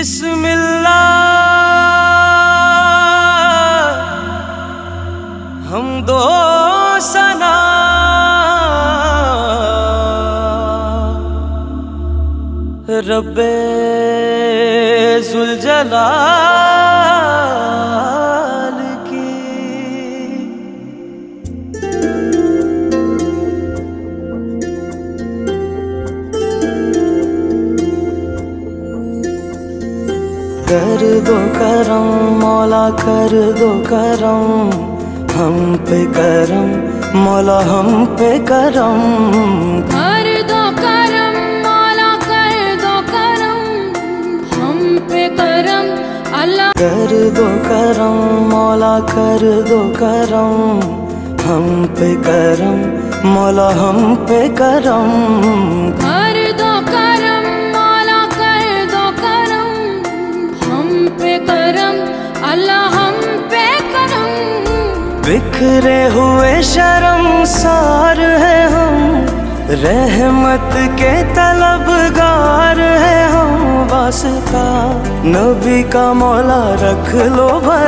बिस्मिल्लाह हम दो सना रब्बे जुल जलाल की। कर दो करम मौला कर दो करम हम पे करम मौला हम पे करम। कर दो करम मौला कर दो करम हम पे करम अल्लाह। कर दो करम मौला कर दो करम हम पे करम मौला हम पे करम। कर दो करम मौला कर दो करम हम पे करम अल्लाह हम पे करम। बिखरे हुए शर्मसार है हम रहमत के तलबगार है हम। वास्ता नबी का मौला रख लो भर